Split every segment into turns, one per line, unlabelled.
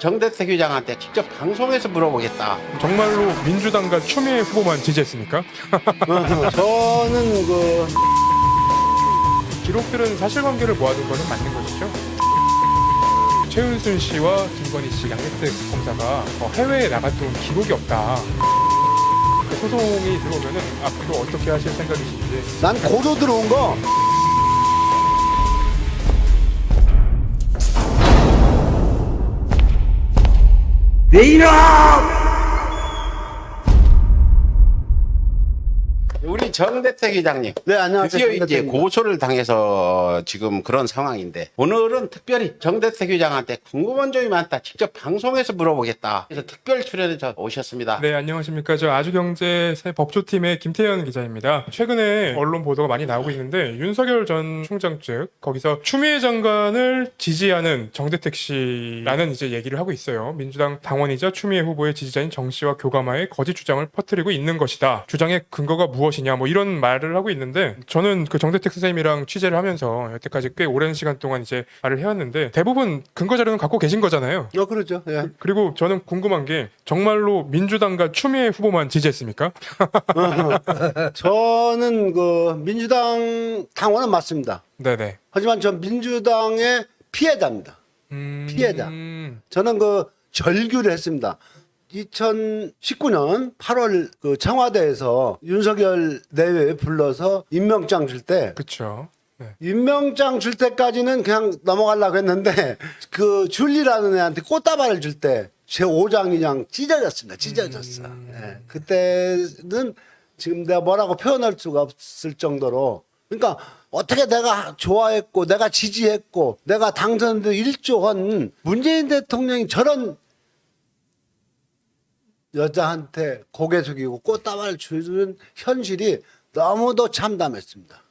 정대택 의장한테 직접 방송에서 물어보겠다.
정말로 민주당과 추미애 후보만 지지했습니까?
저는
기록들은 사실관계를 모아둔 것은 맞는 것이죠. 최은순 씨와 김건희 씨 양대택 검사가 해외에 나갔던 기록이 없다. 그 소송이 들어오면은 앞으로 어떻게 하실 생각이신지.
난 고소 들어온 거 내 이름!
우리 정대택 의장님.
네, 안녕하세요.
드디어 이제
정대택입니다.
고소를 당해서 지금 그런 상황인데 오늘은 특별히 정대택 의장한테 궁금한 점이 많다. 직접 방송에서 물어보겠다. 그래서 특별 출연해서 오셨습니다.
네, 안녕하십니까. 저 아주경제 새 법조팀의 김태현 기자입니다. 최근에 언론 보도가 많이 나오고 있는데 윤석열 전 총장 측 거기서 추미애 장관을 지지하는 정대택 씨라는 이제 얘기를 하고 있어요. 민주당 당원이자 추미애 후보의 지지자인 정 씨와 교감하에 거짓 주장을 퍼뜨리고 있는 것이다. 주장의 근거가 무엇이냐 뭐 이런 말을 하고 있는데 저는 그 정대택 선생님이랑 취재를 하면서 여태까지 꽤 오랜 시간 동안 이제 말을 해왔는데 대부분 근거 자료는 갖고 계신 거잖아요.
그렇죠. 예.
그리고 저는 궁금한 게 정말로 민주당과 추미애 후보만 지지했습니까?
저는 민주당 당원은 맞습니다.
네네.
하지만 전 민주당의 피해자입니다. 피해자. 저는 절규를 했습니다. 2019년 8월 청와대에서 윤석열 내외에 불러서 임명장 줄 때
그쵸. 네.
임명장 줄 때까지는 그냥 넘어가려고 했는데 줄리라는 애한테 꽃다발을 줄 때 제 오장이 그냥 찢어졌습니다. 찢어졌어. 예. 그때는 지금 내가 뭐라고 표현할 수가 없을 정도로 그러니까 어떻게 내가 좋아했고 내가 지지했고 내가 당선된 1조 원 문재인 대통령이 저런 여자한테 고개 숙이고 꽃다발을 주는 현실이 너무도 참담했습니다.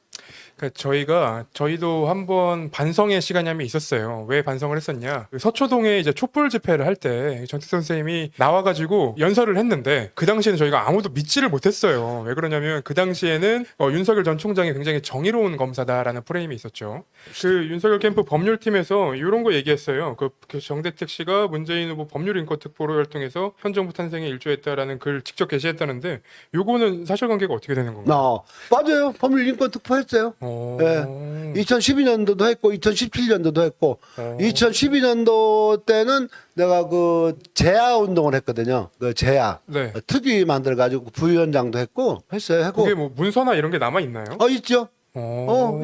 그러니까 저희도 한번 반성의 시간이 한번 있었어요. 왜 반성을 했었냐? 그 서초동에 이제 촛불 집회를 할 때 정택 선생님이 나와가지고 연설을 했는데 그 당시에는 저희가 아무도 믿지를 못했어요. 왜 그러냐면 그 당시에는 윤석열 전 총장이 굉장히 정의로운 검사다라는 프레임이 있었죠. 그 윤석열 캠프 법률팀에서 이런 거 얘기했어요. 그 정대택 씨가 문재인 후보 법률인권특보로 활동해서 현 정부 탄생에 일조했다라는 글 직접 게시했다는데 요거는 사실관계가 어떻게 되는 건가요?
맞아요. 법률인권 특보했어요. 네. 2012년도도 했고 2017년도도 했고 2012년도 때는 내가 재야 운동을 했거든요. 재야
네.
특위 만들어 가지고 부위원장도 했고 했어요. 하고
그게 뭐 문서나 이런 게 남아 있나요?
있죠.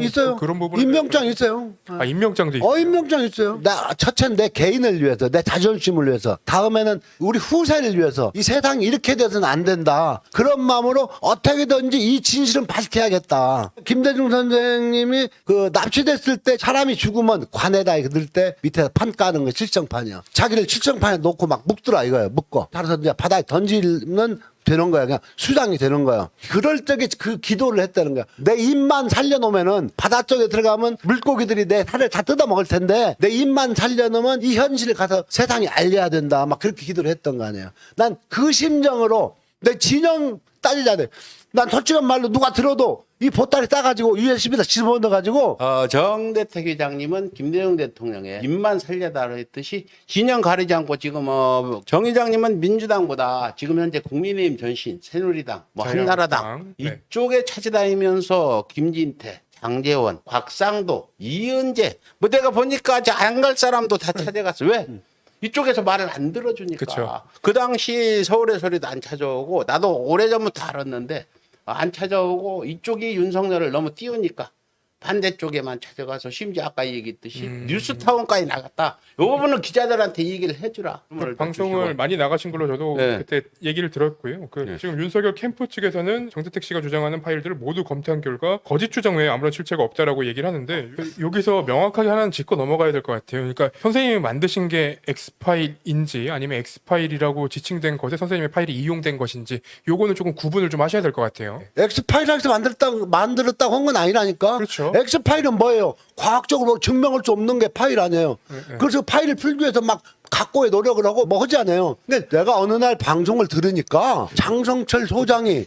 있어요.
그런 부분
임명장 있어요.
임명장도 있어요.
임명장 있어요. 첫째는 내 개인을 위해서, 내 자존심을 위해서, 다음에는 우리 후세를 위해서 이 세상이 이렇게 돼서는 안 된다. 그런 마음으로 어떻게든지 이 진실은 밝혀야겠다. 김대중 선생님이 납치됐을 때 사람이 죽으면 관에다 넣을 때 밑에 판 까는 거 칠성판이요. 자기를 칠성판에 놓고 막 묶더라 이거예요. 묶고. 따라서 이제 바다에 던지는 되는 거야. 그냥 수장이 되는 거야. 그럴 적에 그 기도를 했다는 거야. 내 입만 살려놓으면은 바다 쪽에 들어가면 물고기들이 내 살을 다 뜯어먹을 텐데 내 입만 살려놓으면 이 현실을 가서 세상에 알려야 된다. 막 그렇게 기도를 했던 거 아니에요. 난 그 심정으로 내 진영 따지자 돼. 난 솔직한 말로 누가 들어도 이 보따리 싸가지고 USB에다 집어넣어가지고
정대택 의장님은 김대중 대통령의 입만 살려달라 했듯이 진영 가리지 않고 지금 정 의장님은 민주당보다 지금 현재 국민의힘 전신 새누리당 한나라당
네.
이쪽에 찾아다니면서 김진태 장제원 곽상도 이은재 내가 보니까 안 갈 사람도 다 찾아갔어. 왜? 이쪽에서 말을 안 들어주니까.
그쵸.
그 당시 서울의 소리도 안 찾아오고 나도 오래전부터 알았는데 안 찾아오고 이쪽이 윤석열을 너무 띄우니까 반대쪽에만 찾아가서 심지어 아까 얘기했듯이 뉴스타운까지 나갔다. 이 부분은 기자들한테 얘기를 해주라.
방송을 많이 나가신 걸로 저도
네.
그때 얘기를 들었고요. 지금 윤석열 캠프 측에서는 정대택 씨가 주장하는 파일들을 모두 검토한 결과 거짓 주장 외에 아무런 실체가 없다라고 얘기를 하는데 여기서 명확하게 하나는 짚고 넘어가야 될 것 같아요. 그러니까 선생님이 만드신 게 X파일인지 아니면 X파일이라고 지칭된 것에 선생님의 파일이 이용된 것인지 요거는 조금 구분을 좀 하셔야 될 것 같아요.
X파일에서 만들었다고 한 건 아니라니까.
그렇죠.
X파일은 뭐예요? 과학적으로 증명할 수 없는 게 파일 아니에요. 그래서 파일을 풀기 위해서 막 각고의 노력을 하고 뭐 하지 않아요. 근데 내가 어느 날 방송을 들으니까 장성철 소장이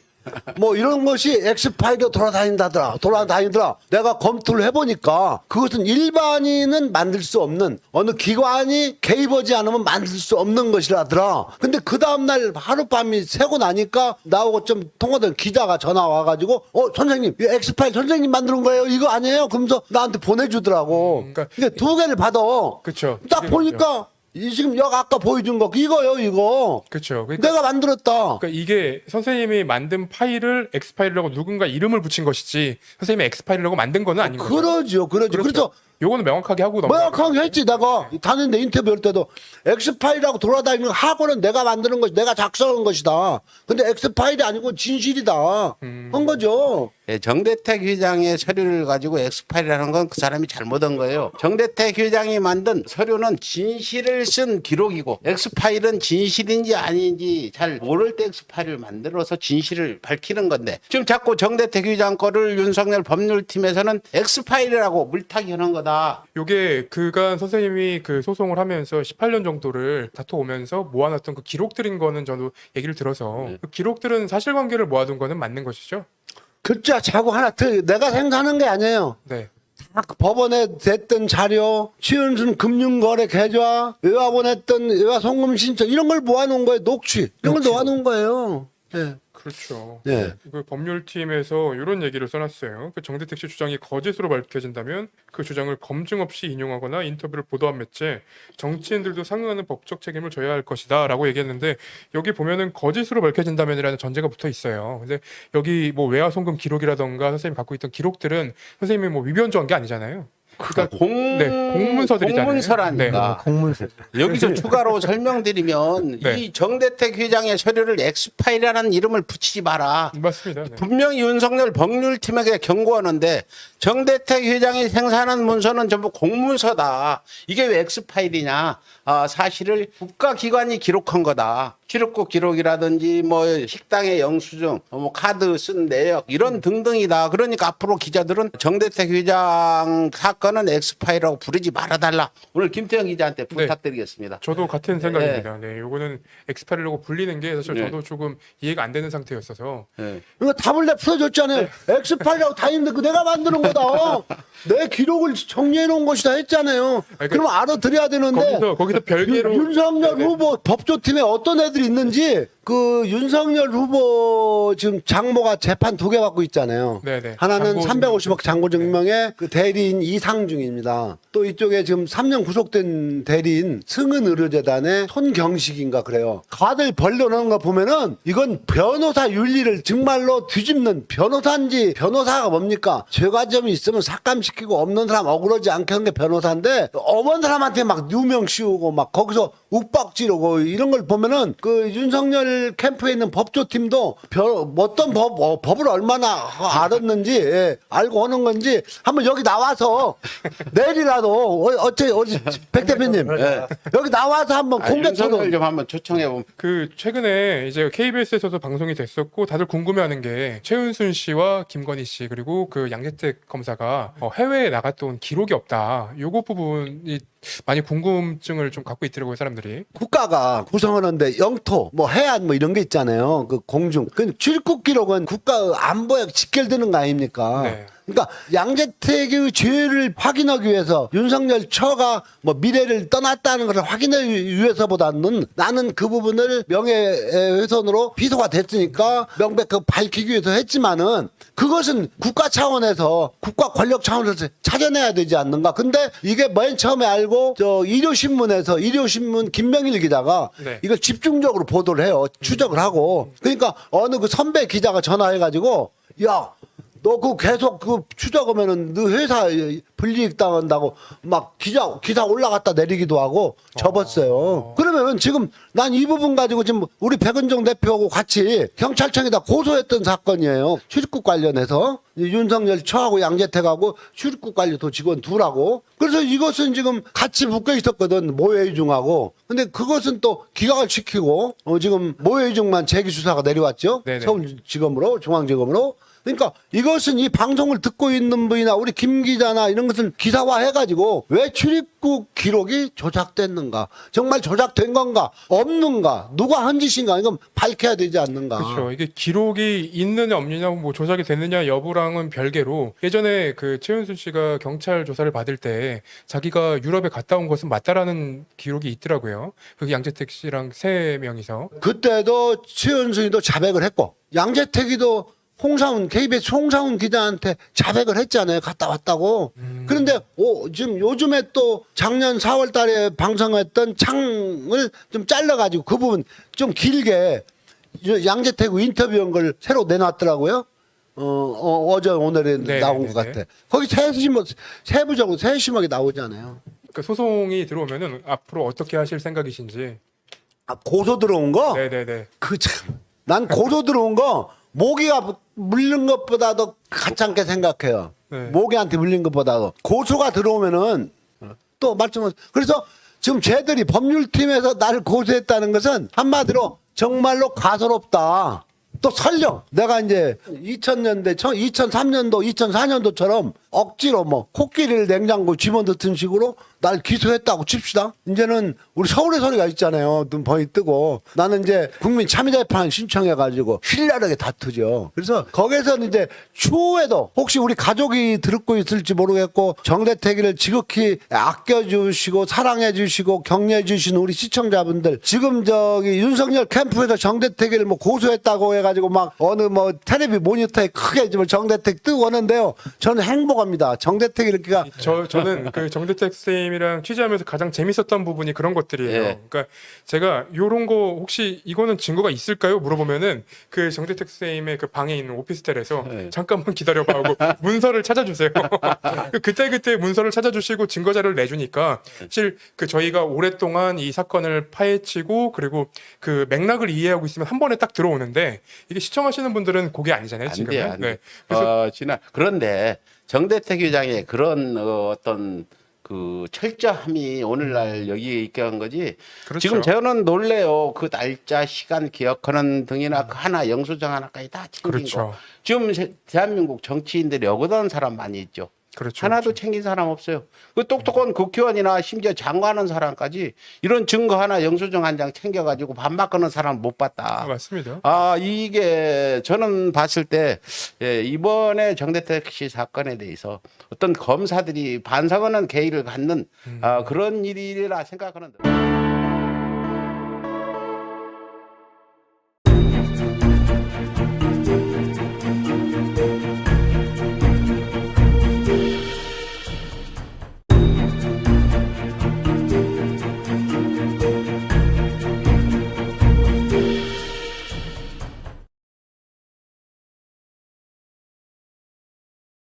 뭐 이런 것이 엑스파일로 돌아다니더라. 내가 검토를 해보니까 그것은 일반인은 만들 수 없는, 어느 기관이 개입하지 않으면 만들 수 없는 것이라더라. 근데 그 다음날 하룻밤이 새고 나니까 나하고 좀 통화된 기자가 전화 와가지고 선생님 이 엑스파일 선생님 만드는 거예요, 이거 아니에요? 그러면서 나한테 보내주더라고.
그러니까
그러니까 두 개를 받아.
그쵸.
딱
그게
보니까 이 지금 여기 아까 보여준 거 이거요, 이거.
그렇죠. 그러니까,
내가 만들었다.
그러니까 이게 선생님이 만든 파일을 엑스파일이라고 누군가 이름을 붙인 것이지 선생님이 엑스파일이라고 만든 거는 아닌 거죠.
그러죠. 그래서
요거는 명확하게 하고 넘어가요.
명확하게 했지. 내가 다니는데 인터뷰할 때도 엑스파일이라고 돌아다니는 하고는 내가 만드는 것이, 내가 작성한 것이다. 근데 엑스파일이 아니고 진실이다. 한 거죠.
예, 정대택 회장의 서류를 가지고 엑스파일이라는 건 그 사람이 잘못한 거예요. 정대택 회장이 만든 서류는 진실을 쓴 기록이고 엑스파일은 진실인지 아닌지 잘 모를 때 엑스파일을 만들어서 진실을 밝히는 건데 지금 자꾸 정대택 회장 거를 윤석열 법률팀에서는 엑스파일이라고 물타기 하는 거다.
요게 그간 선생님이 그 소송을 하면서 18년 정도를 다퉈오면서 모아놨던 그 기록들인 거는 저도 얘기를 들어서 그 기록들은 사실관계를 모아둔 거는 맞는 것이죠.
글자 자고 하나 내가 생산한 게 아니에요.
네.
다 법원에 냈던 자료, 최은순 금융거래 계좌, 외화 송금 신청 이런 걸 모아놓은 거예요. 녹취 이런 걸 모아놓은 거예요. 네.
그렇죠.
네.
그 법률팀에서 이런 얘기를 써놨어요. 그 정대택 씨 주장이 거짓으로 밝혀진다면 그 주장을 검증 없이 인용하거나 인터뷰를 보도한 매체 정치인들도 상응하는 법적 책임을 져야 할 것이다라고 얘기했는데 여기 보면은 거짓으로 밝혀진다면이라는 전제가 붙어 있어요. 근데 여기 뭐 외화 송금 기록이라던가 선생님이 갖고 있던 기록들은 선생님이 뭐 위변조한 게 아니잖아요. 그러니까 공문서들이잖아요.
공문서라니까.
공문서.
여기서 추가로 설명드리면
네.
이 정대택 회장의 서류를 엑스파일이라는 이름을 붙이지 마라.
맞습니다. 네.
분명히 윤석열 법률팀에게 경고하는데 정대택 회장이 생산한 문서는 전부 공문서다. 이게 왜 엑스파일이냐. 사실을 국가기관이 기록한 거다. 출입국 기록이라든지 뭐 식당의 영수증, 뭐 카드 쓴 내역 이런 등등이다. 그러니까 앞으로 기자들은 정대택 회장 사건은 엑스파일이라고 부르지 말아달라. 오늘 김태형 기자한테 부탁드리겠습니다.
저도 같은 생각입니다. 네, 요거는 엑스파일이라고 불리는 게 사실
네.
저도 조금 이해가 안 되는 상태였어서
네.
이거 답을 내가 풀어줬잖아요. 엑스파일이라고 다 있는데 그 내가 만드는 거다. 내 기록을 정리해 놓은 것이다 했잖아요. 그러면 알아들어야 되는데
거기서 별개로
윤석열
네네.
후보 법조팀에 어떤 애들이 있는지 그 윤석열 후보 지금 장모가 재판 2개 받고 있잖아요.
네네.
하나는
장고
350억 장고 증명의 그 대리인 이상중입니다. 또 이쪽에 지금 3년 구속된 대리인 승은의료재단의 손경식인가 그래요. 다들 벌려놓은 거 보면은 이건 변호사 윤리를 정말로 뒤집는, 변호사인지 변호사가 뭡니까? 죄가점이 있으면 삭감시키고 없는 사람 억울하지 않게 하는 게 변호사인데 엄한 사람한테 막 누명 씌우고 막 거기서 욱박지르고 이런 걸 보면은 그 윤석열 캠프에 있는 법조팀도 어떤 법을 얼마나 알았는지 알고 하는 건지 한번 여기 나와서 내일이라도 어디 백 대표님 여기 나와서 한번 공개
윤석열
토론.
좀 한번 초청해 보면.
그 최근에 이제 KBS에서도 방송이 됐었고 다들 궁금해하는 게 최은순 씨와 김건희 씨 그리고 그 양재택 검사가 해외에 나갔다 온 기록이 없다. 요거 부분이 많이 궁금증을 좀 갖고 있더라고요, 사람들이.
국가가 구성하는데 영토, 뭐 해안 뭐 이런 게 있잖아요. 그 공중. 그 출국 기록은 국가 안보에 직결되는 거 아닙니까?
네.
그러니까 양재택의 죄를 확인하기 위해서 윤석열 처가 뭐 미래를 떠났다는 것을 확인하기 위해서보다는 나는 그 부분을 명예훼손으로 비소가 됐으니까 명백하게 밝히기 위해서 했지만은 그것은 국가 차원에서 국가 권력 차원에서 찾아내야 되지 않는가. 근데 이게 맨 처음에 알고 저 일요신문 김명일 기자가
네.
이걸 집중적으로 보도를 해요. 추적을 하고. 그러니까 어느 그 선배 기자가 전화해가지고 야, 너 그 계속 그 추적하면은 너 회사 불이익 당한다고 막 기사 올라갔다 내리기도 하고 접었어요. 그러면은 지금 난 이 부분 가지고 지금 우리 백은종 대표하고 같이 경찰청에다 고소했던 사건이에요. 출입국 관련해서 윤석열 처하고 양재택하고 출입국 관리도 직원 둘하고. 그래서 이것은 지금 같이 묶여 있었거든, 모해이중하고. 근데 그것은 또 기각을 시키고 지금 모해이중만 재기 수사가 내려왔죠.
네네.
서울지검으로, 중앙지검으로. 그러니까 이것은 이 방송을 듣고 있는 분이나 우리 김 기자나 이런 것은 기사화해가지고 왜 출입국 기록이 조작됐는가? 정말 조작된 건가? 없는가? 누가 한 짓인가? 이건 밝혀야 되지 않는가?
그렇죠. 이게 기록이 있느냐 없느냐 뭐 조작이 됐느냐 여부랑은 별개로 예전에 그 최은순 씨가 경찰 조사를 받을 때 자기가 유럽에 갔다 온 것은 맞다라는 기록이 있더라고요. 그게 양재택 씨랑 3명이서.
그때도 최은순이도 자백을 했고 양재택이도 KBS 홍사훈 기자한테 자백을 했잖아요. 갔다 왔다고. 그런데 지금 요즘에 또 작년 4월 달에 방송했던 창을 좀 잘라가지고 그 부분 좀 길게 양재택 인터뷰한 걸 새로 내놨더라고요. 어제 오늘에
네,
나온
네,
것
네.
같아. 거기 세부적으로 세심하게 나오잖아요.
그 소송이 들어오면은 앞으로 어떻게 하실 생각이신지.
아, 고소 들어온 거?
네네네.
난 고소 들어온 거 모기가 물린 것보다도 가짜게 생각해요.
네.
모기한테 물린 것보다도 고소가 들어오면은 또 말씀을 그래서 지금 쟤들이 법률팀에서 나를 고소했다는 것은 한마디로 정말로 가소롭다. 또 설령 내가 이제 2000년대, 2003년도, 2004년도처럼 억지로 뭐 코끼리를 냉장고 집어넣던 식으로 날 기소했다고 칩시다. 이제는 우리 서울의 소리가 있잖아요. 눈 번이 뜨고 나는 이제 국민 참여재판 신청해가지고 신랄하게 다투죠. 그래서 거기서는 이제 추후에도 혹시 우리 가족이 듣고 있을지 모르겠고 정대택이를 지극히 아껴주시고 사랑해주시고 격려해주시는 우리 시청자분들 지금 저기 윤석열 캠프에서 정대택이를 뭐 고소했다고 해가지고 막 어느 뭐 텔레비 모니터에 크게 좀 정대택 뜨고 오는데요. 저는 행복합니다. 정대택이를 그가
저는 그 정대택 쌤이랑 취재하면서 가장 재밌었던 부분이 그런 것들이에요.
예.
그러니까 제가 요런 거 혹시 이거는 증거가 있을까요? 물어보면은 그 정대택 쌤의 그 방에 있는 오피스텔에서
예.
잠깐만 기다려봐 하고 문서를 찾아주세요. 그때 문서를 찾아주시고 증거 자료를 내주니까 사실 그 저희가 오랫동안 이 사건을 파헤치고 그리고 그 맥락을 이해하고 있으면 한 번에 딱 들어오는데 이게 시청하시는 분들은 그게 아니잖아요.
안
지금은.
돼요, 안 돼.
그래서
그런데 정대택 회장의 그런 어떤 그 철저함이 오늘날 여기에 있게 한 거지.
그렇죠.
지금 저는 놀래요. 그 날짜, 시간 기억하는 등이나 그 하나 영수증 하나까지 다 챙긴
그렇죠.
거. 지금 대한민국 정치인들이 억울한 사람 많이 있죠.
그렇죠.
하나도 챙긴 사람 없어요. 그 똑똑한 국회의원이나 심지어 장관하는 사람까지 이런 증거 하나 영수증 한 장 챙겨가지고 반박하는 사람 못 봤다.
맞습니다.
이게 저는 봤을 때 이번에 정대택 씨 사건에 대해서 어떤 검사들이 반성하는 계의를 갖는 그런 일이라 생각하는데.